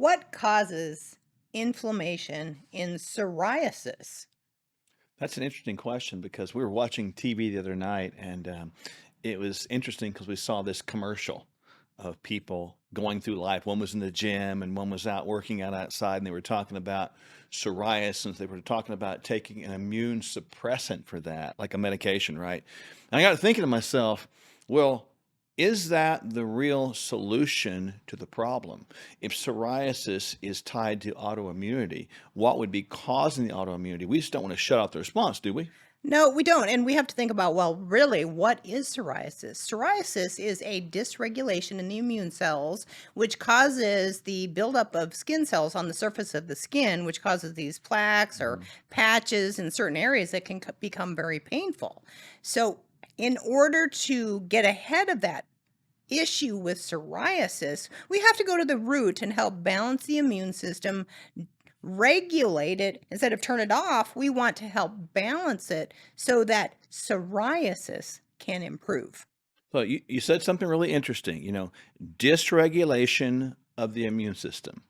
What causes inflammation in psoriasis? That's an interesting question because we were watching TV the other night and it was interesting because we saw this commercial of people going through life. One was in the gym and one was out working out outside, and they were talking about psoriasis. They were talking about taking an immune suppressant for that, like a medication, right? And I got to thinking to myself, well, is that the real solution to the problem? If psoriasis is tied to autoimmunity, what would be causing the autoimmunity? We just don't want to shut off the response, do we? No, we don't. And we have to think about, well, really, what is psoriasis? Psoriasis is a dysregulation in the immune cells, which causes the buildup of skin cells on the surface of the skin, which causes these plaques or Mhm. patches in certain areas that can become very painful. So, in order to get ahead of that issue with psoriasis, we have to go to the root and help balance the immune system, regulate it instead of turn it off. We want to help balance it so that psoriasis can improve. So you said something really interesting, dysregulation of the immune system.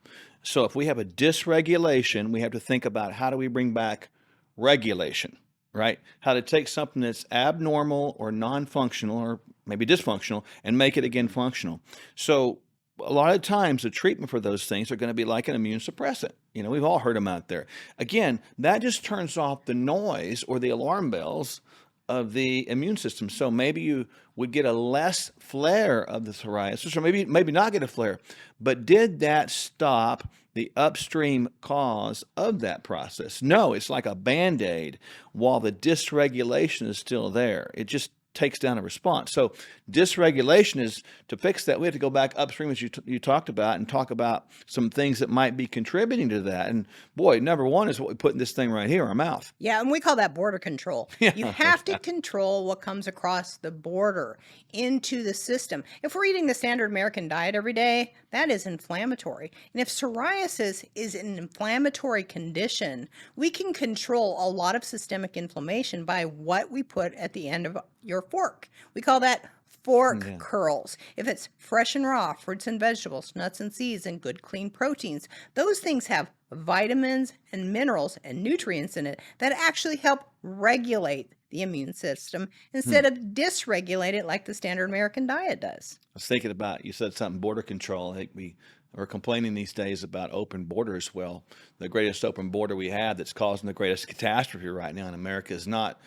So if we have a dysregulation, we have to think about how do we bring back regulation, right? How to take something that's abnormal or non-functional or maybe dysfunctional and make it again functional. So a lot of times the treatment for those things are going to be like an immune suppressant. We've all heard them out there. Again, that just turns off the noise or the alarm bells of the immune system. So maybe you would get a less flare of the psoriasis, or maybe not get a flare. But did that stop the upstream cause of that process? No, it's like a band-aid while the dysregulation is still there. It just takes down a response. So dysregulation is to fix that. We have to go back upstream, as you talked about, and talk about some things that might be contributing to that. And boy, number one is what we put in this thing right here, our mouth. Yeah, and we call that border control. You Yeah, have to control what comes across the border into the system. If we're eating the standard American diet every day, that is inflammatory. And if psoriasis is an inflammatory condition, we can control a lot of systemic inflammation by what we put at the end of your fork. We call that fork yeah. curls. If it's fresh and raw, fruits and vegetables, nuts and seeds, and good clean proteins, those things have vitamins and minerals and nutrients in it that actually help regulate the immune system Hmm. instead of dysregulate it like the standard American diet does. I was thinking about, you said something, border control. I think we are complaining these days about open borders. Well, the greatest open border we have that's causing the greatest catastrophe right now in America is not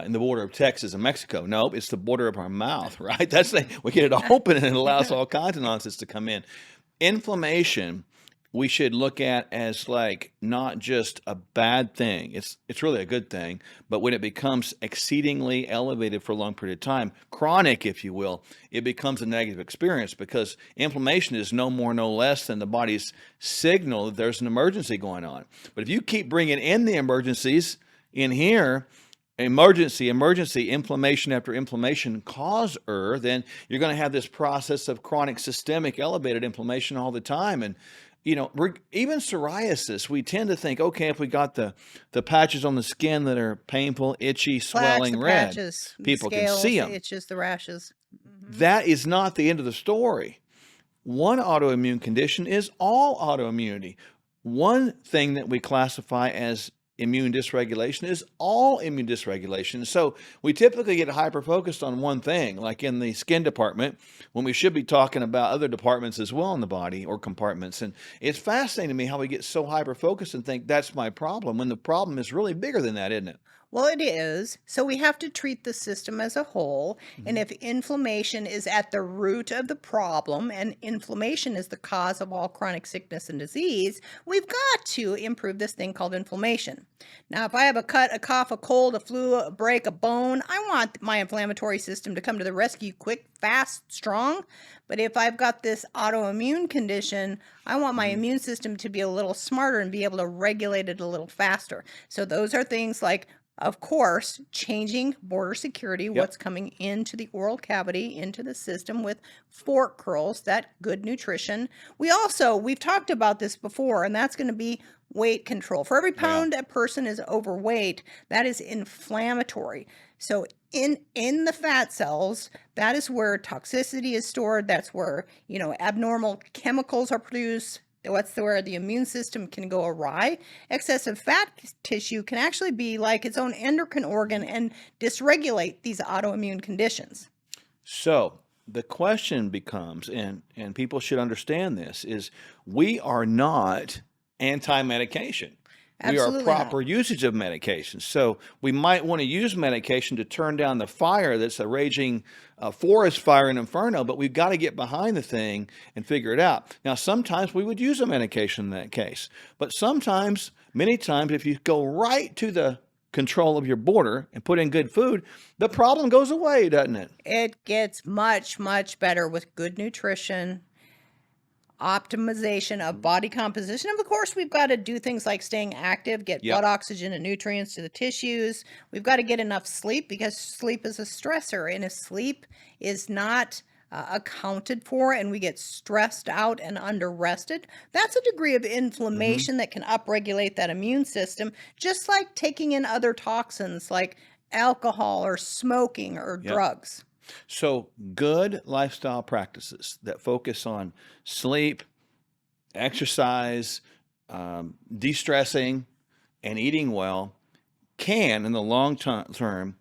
in the border of Texas and Mexico. No, it's the border of our mouth, right? We get it open and it allows all kinds of nonsense to come in. Inflammation, we should look at as like not just a bad thing. It's really a good thing, but when it becomes exceedingly elevated for a long period of time, chronic, if you will, it becomes a negative experience because inflammation is no more, no less than the body's signal that there's an emergency going on. But if you keep bringing in the emergencies in here, emergency, inflammation after inflammation causer, then you're going to have this process of chronic systemic elevated inflammation all the time. And even psoriasis, we tend to think, okay, if we got the patches on the skin that are painful, itchy, Plaques, the swelling, red, patches, the people can see scales, the them. itches, the rashes. Mhm. That is not the end of the story. One autoimmune condition is all autoimmunity. One thing that we classify as immune dysregulation is all immune dysregulation. So we typically get hyper focused on one thing, like in the skin department, when we should be talking about other departments as well in the body or compartments. And it's fascinating to me how we get so hyper focused and think that's my problem when the problem is really bigger than that, isn't it? Well, it is. So we have to treat the system as a whole. And Mhm. if inflammation is at the root of the problem, and inflammation is the cause of all chronic sickness and disease, we've got to improve this thing called inflammation. Now, if I have a cut, a cough, a cold, a flu, a break, a bone, I want my inflammatory system to come to the rescue quick, fast, strong. But if I've got this autoimmune condition, I want my Mhm. immune system to be a little smarter and be able to regulate it a little faster. So those are things like, of course, changing border security, Yep. what's coming into the oral cavity, into the system with fork curls, that good nutrition. We've talked about this before, and that's going to be weight control. For every Yeah. pound a person is overweight, that is inflammatory. So in the fat cells, that is where toxicity is stored. That's where, abnormal chemicals are produced, where the immune system can go awry. Excessive fat tissue can actually be like its own endocrine organ and dysregulate these autoimmune conditions. So the question becomes, and people should understand this, is we are not anti-medication. We are Absolutely not. proper usage of medication. So we might want to use medication to turn down the fire that's a raging forest fire in Inferno, but we've got to get behind the thing and figure it out. Now, sometimes we would use a medication in that case, but sometimes, many times, if you go right to the control of your border and put in good food, the problem goes away, doesn't it? It gets much, much better with good nutrition, optimization of body composition. And of course, we've got to do things like staying active, get Yep. blood oxygen and nutrients to the tissues. We've got to get enough sleep because sleep is a stressor. And if sleep is not accounted for and we get stressed out and under-rested, that's a degree of inflammation that can upregulate that immune system, just like taking in other toxins like alcohol or smoking or Yep. drugs. So good lifestyle practices that focus on sleep, exercise, de-stressing, and eating well can, in the long term,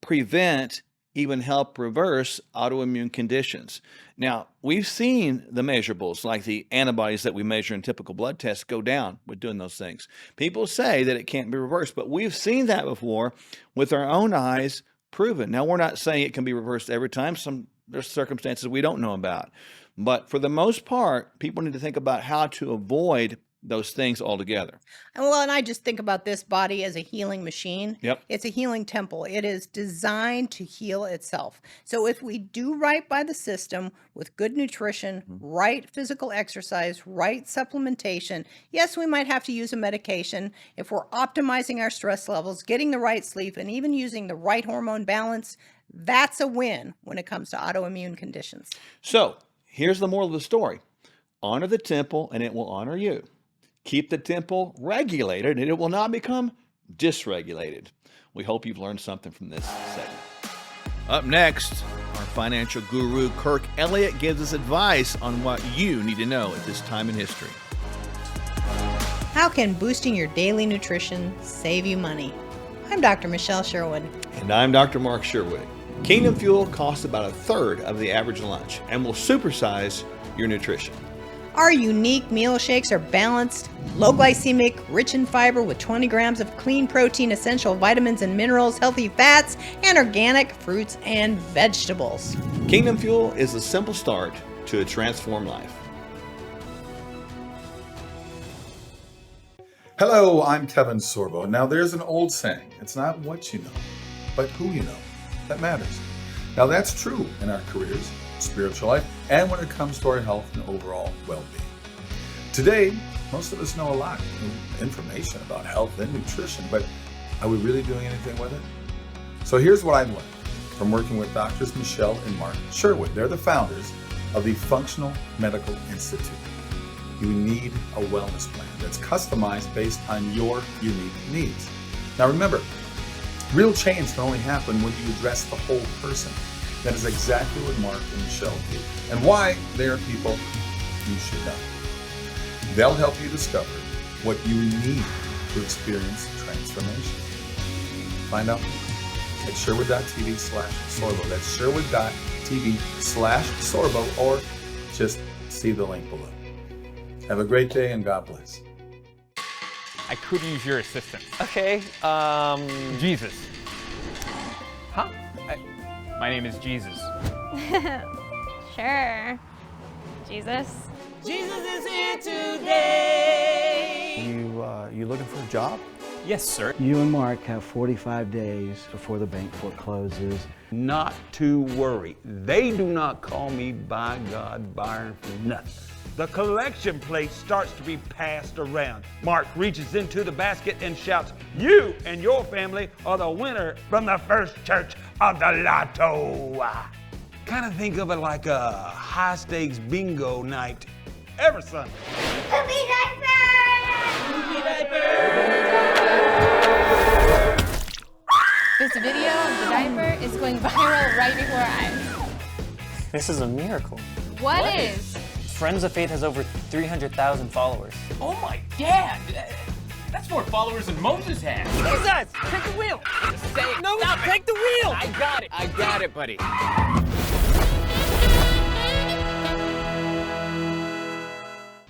prevent, even help reverse autoimmune conditions. Now, we've seen the measurables, like the antibodies that we measure in typical blood tests, go down with doing those things. People say that it can't be reversed, but we've seen that before with our own eyes, proven. Now, we're not saying it can be reversed every time. There's circumstances we don't know about. But for the most part, people need to think about how to avoid those things altogether. And I just think about this body as a healing machine. Yep. It's a healing temple. It is designed to heal itself. So if we do right by the system with good nutrition, right physical exercise, right supplementation, yes, we might have to use a medication. If we're optimizing our stress levels, getting the right sleep, and even using the right hormone balance, that's a win when it comes to autoimmune conditions. So here's the moral of the story. Honor the temple and it will honor you. Keep the temple regulated and it will not become dysregulated. We hope you've learned something from this segment. Up next, our financial guru, Kirk Elliott, gives us advice on what you need to know at this time in history. How can boosting your daily nutrition save you money? I'm Dr. Michele Sherwood. And I'm Dr. Mark Sherwood. Kingdom Fuel costs about a third of the average lunch and will supersize your nutrition. Our unique meal shakes are balanced, low glycemic, rich in fiber with 20 grams of clean protein, essential vitamins and minerals, healthy fats, and organic fruits and vegetables. Kingdom Fuel is the simple start to a transformed life. Hello, I'm Kevin Sorbo. Now, there's an old saying, it's not what you know, but who you know that matters. Now, that's true in our careers, spiritual life, and when it comes to our health and overall well-being. Today, most of us know a lot of information about health and nutrition, but are we really doing anything with it? So here's what I've learned from working with Doctors Michele and Mark Sherwood. They're the founders of the Functional Medical Institute. You need a wellness plan that's customized based on your unique needs. Now remember, real change can only happen when you address the whole person. That is exactly what Mark and Michele do, and why they are people you should know. They'll help you discover what you need to experience transformation. Find out at sherwood.tv/Sorbo. That's sherwood.tv/Sorbo, or just see the link below. Have a great day and God bless. I could use your assistance. Okay, Jesus. Huh? My name is Jesus. sure. Jesus? Jesus is here today. You looking for a job? Yes, sir. You and Mark have 45 days before the bank forecloses. Not to worry. They do not call me by God Byron for nothing. The collection plate starts to be passed around. Mark reaches into the basket and shouts, "You and your family are the winner from the first church of the lotto." Kind of think of it like a high-stakes bingo night every Sunday. Poopy diaper! Poopy diaper! This video of the diaper is going viral right before our eyes. This is a miracle. What is? Friends of Faith has over 300,000 followers. Oh my dad! That's more followers than Moses had. Jesus! Take the wheel! No, Stop! Take the wheel! I got it, buddy.